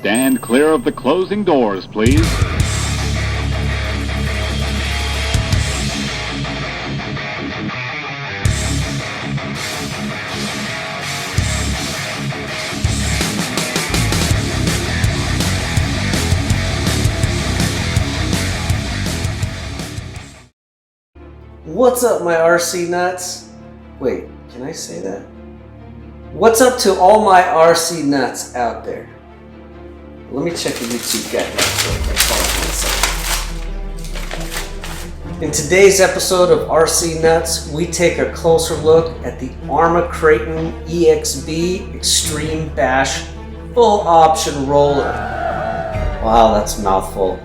Stand clear of the closing doors, please. What's up, my RC nuts? Wait, can I say that? What's up to all my RC nuts out there? Let me check the YouTube guide real quick. In today's episode of RC Nuts, we take a closer look at the ARRMA Kraton EXB Extreme Bash Full Option Roller. Wow, that's a mouthful.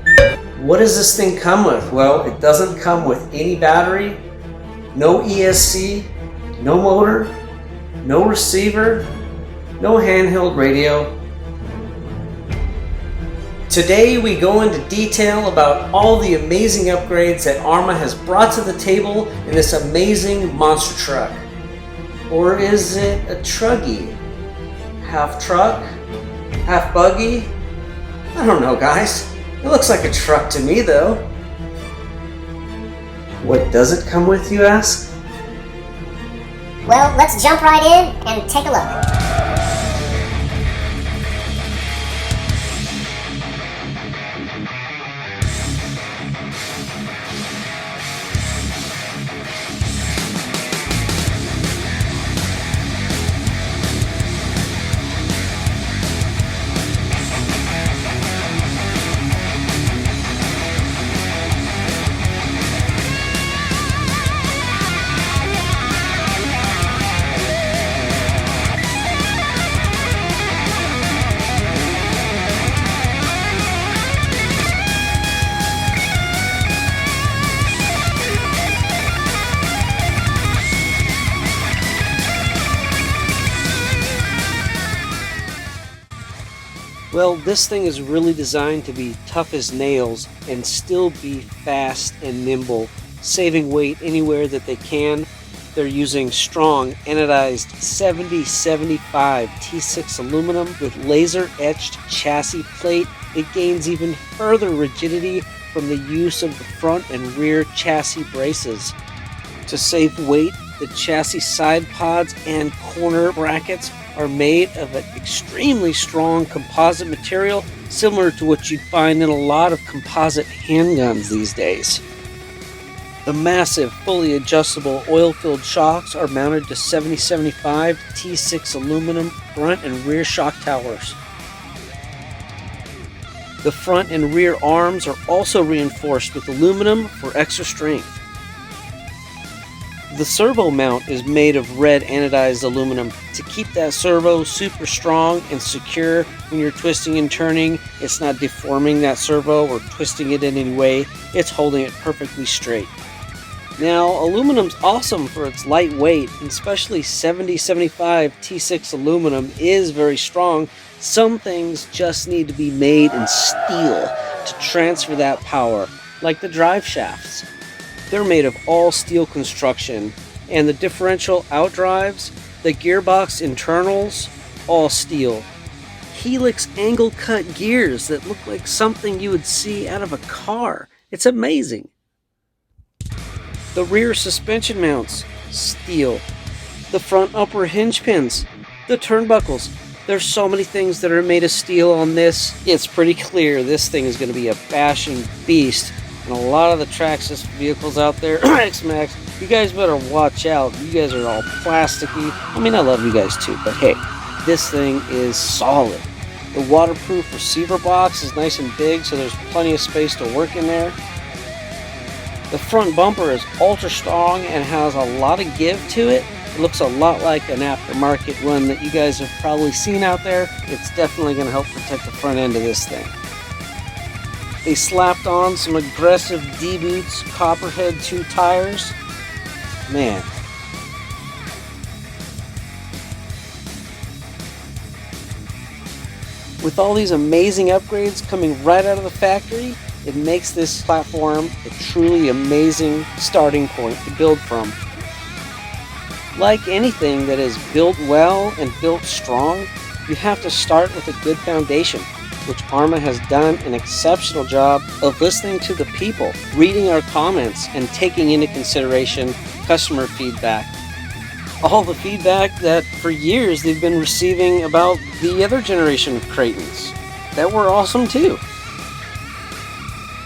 What does this thing come with? Well, it doesn't come with any battery, no ESC, no motor, no receiver, no handheld radio. Today we go into detail about all the amazing upgrades that ARRMA has brought to the table in this amazing monster truck. Or is it a Truggy? Half truck? Half buggy? I don't know, guys. It looks like a truck to me, though. What does it come with, you ask? Well, let's jump right in and take a look. Well, this thing is really designed to be tough as nails and still be fast and nimble, saving weight anywhere that they can. They're using strong anodized 7075 T6 aluminum with laser etched chassis plate. It gains even further rigidity from the use of the front and rear chassis braces. To save weight, the chassis side pods and corner brackets are made of an extremely strong composite material, similar to what you'd find in a lot of composite handguns these days. The massive, fully adjustable oil-filled shocks are mounted to 7075 T6 aluminum front and rear shock towers. The front and rear arms are also reinforced with aluminum for extra strength. The servo mount is made of red anodized aluminum to keep that servo super strong and secure when you're twisting and turning. It's not deforming that servo or twisting it in any way. It's holding it perfectly straight. Now, aluminum's awesome for its light weight, and especially 7075 T6 aluminum is very strong. Some things just need to be made in steel to transfer that power, like the drive shafts. They're made of all steel construction, and the differential outdrives, the gearbox internals, all steel. Helix angle cut gears that look like something you would see out of a car. It's amazing. The rear suspension mounts, steel. The front upper hinge pins, the turnbuckles. There's so many things that are made of steel on this. It's pretty clear this thing is going to be a bashing beast. And a lot of the Traxxas vehicles out there, XMAXX, you guys better watch out. You guys are all plasticky. I mean, I love you guys too, but hey, this thing is solid. The waterproof receiver box is nice and big, so there's plenty of space to work in there. The front bumper is ultra strong and has a lot of give to it. It looks a lot like an aftermarket one that you guys have probably seen out there. It's definitely going to help protect the front end of this thing. They slapped on some aggressive D-Boots Copperhead 2 tires. Man. With all these amazing upgrades coming right out of the factory, it makes this platform a truly amazing starting point to build from. Like anything that is built well and built strong, you have to start with a good foundation. which ARRMA has done an exceptional job of listening to the people, reading our comments, and taking into consideration customer feedback. All the feedback that for years they've been receiving about the other generation of Kratons that were awesome too.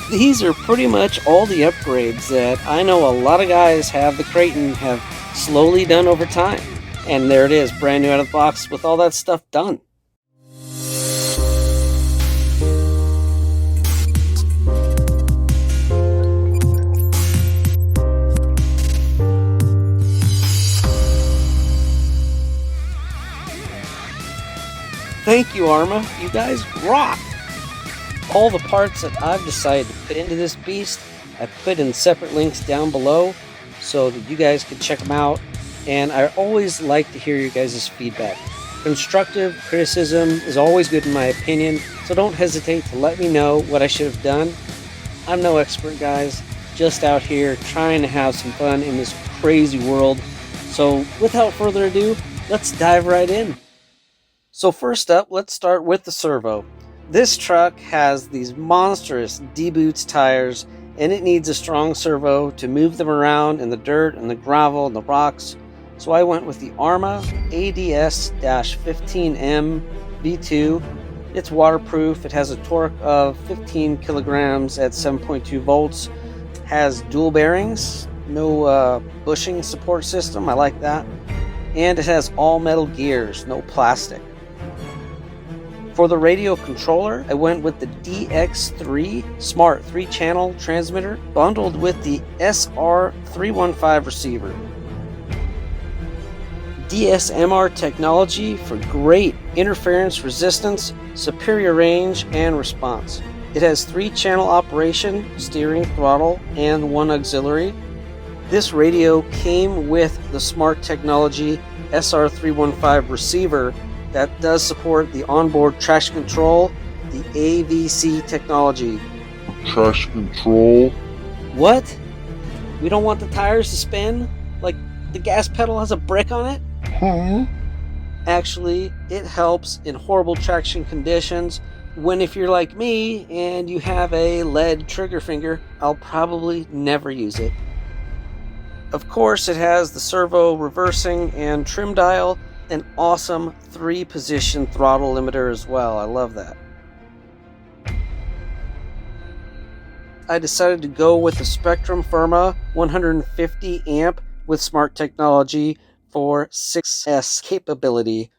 These are pretty much all the upgrades that I know a lot of guys have the Kraton have slowly done over time. And there it is, brand new out of the box with all that stuff done. Thank you, ARRMA. You guys rock! All the parts that I've decided to put into this beast, I put in separate links down below so that you guys can check them out. And I always like to hear your guys' feedback. Constructive criticism is always good in my opinion, so don't hesitate to let me know what I should have done. I'm no expert, guys, just out here trying to have some fun in this crazy world. So without further ado, let's dive right in. So first up, let's start with the servo. This truck has these monstrous D-Boots tires, and it needs a strong servo to move them around in the dirt and the gravel and the rocks. So I went with the ARRMA ADS-15M V2. It's waterproof. It has a torque of 15 kilograms at 7.2 volts. Has dual bearings, no bushing support system. I like that. And it has all metal gears, no plastic. For the radio controller, I went with the DX3 Smart 3-channel transmitter bundled with the SR315 receiver. DSMR technology for great interference resistance, superior range, and response. It has 3-channel operation, steering, throttle, and 1 auxiliary. This radio came with the Smart Technology SR315 receiver that does support the onboard traction control, the AVC technology. Traction control? What? We don't want the tires to spin? Like the gas pedal has a brick on it? Huh? Actually, it helps in horrible traction conditions. When if you're like me and you have a lead trigger finger, I'll probably never use it. Of course, it has the servo reversing and trim dial, an awesome 3-position throttle limiter as well. I love that. I decided to go with the Spektrum Firma 150 amp with smart technology for 6S capability.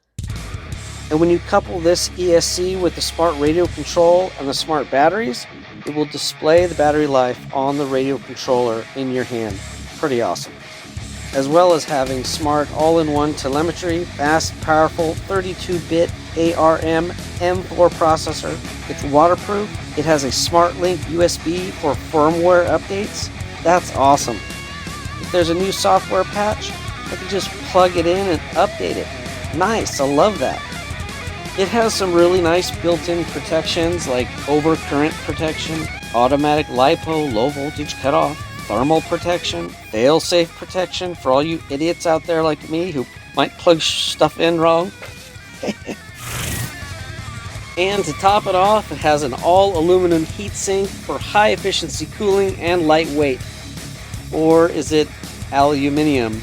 And when you couple this ESC with the smart radio control and the smart batteries, it will display the battery life on the radio controller in your hand. Pretty awesome. As well as having smart all-in-one telemetry, fast, powerful 32-bit ARM M4 processor. It's waterproof. It has a SmartLink USB for firmware updates. That's awesome. If there's a new software patch, I can just plug it in and update it. Nice, I love that. It has some really nice built-in protections like overcurrent protection, automatic LiPo low voltage cutoff, thermal protection, fail-safe protection for all you idiots out there like me who might plug stuff in wrong. And to top it off, it has an all-aluminum heatsink for high-efficiency cooling and lightweight. Or is it aluminium?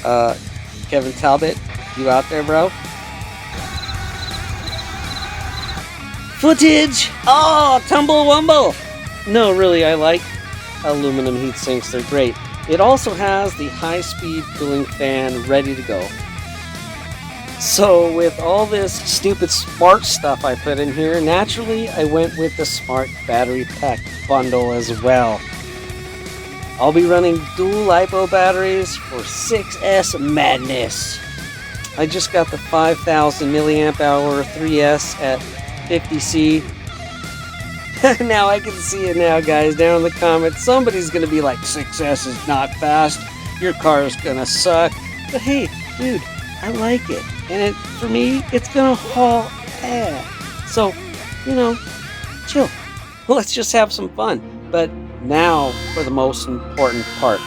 Kevin Talbot, you out there, bro? Footage! Oh, tumble-wumble! No, really, I like aluminum heat sinks. They're great. It also has the high-speed cooling fan ready to go. So with all this stupid smart stuff I put in here, naturally I went with the smart battery pack bundle as well. I'll be running dual LiPo batteries for 6S madness. I just got the 5000 milliamp hour 3S at 50C. Now I can see it now, guys, down in the comments. Somebody's gonna be like, 6S is not fast, your car is gonna suck. But hey, dude, I like it. And it, for me, it's gonna haul ass. So, you know, chill. Let's just have some fun. But now for the most important part,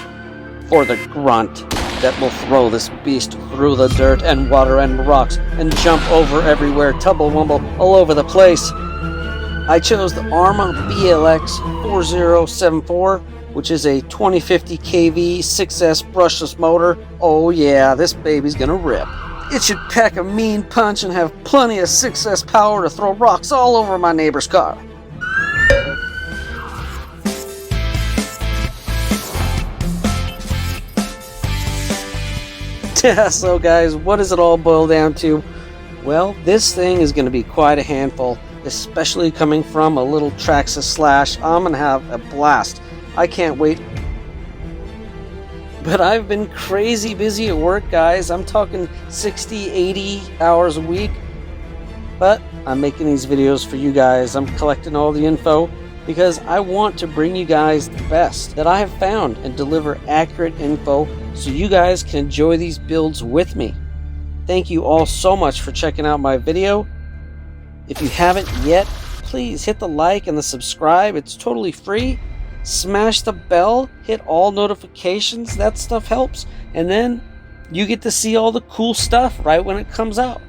for the grunt. that will throw this beast through the dirt and water and rocks and jump over everywhere, tumble-wumble all over the place. I chose the ARRMA BLX 4074, which is a 2050 kV 6S brushless motor. Oh yeah, this baby's gonna rip. It should pack a mean punch and have plenty of 6S power to throw rocks all over my neighbor's car. So guys, what does it all boil down to? Well, this thing is going to be quite a handful, especially coming from a little Traxxas Slash. I'm going to have a blast. I can't wait. But I've been crazy busy at work, guys. I'm talking 60, 80 hours a week. But I'm making these videos for you guys. I'm collecting all the info because I want to bring you guys the best that I have found and deliver accurate info so you guys can enjoy these builds with me. Thank you all so much for checking out my video. If you haven't yet, please hit the like and the subscribe. It's totally free. Smash the bell, hit all notifications. That stuff helps. And then you get to see all the cool stuff right when it comes out.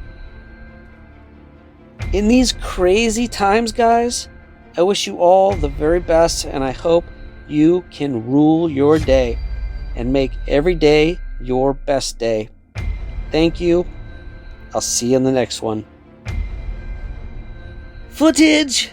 In these crazy times, guys, I wish you all the very best, and I hope you can rule your day and make every day your best day. Thank you. I'll see you in the next one. Footage!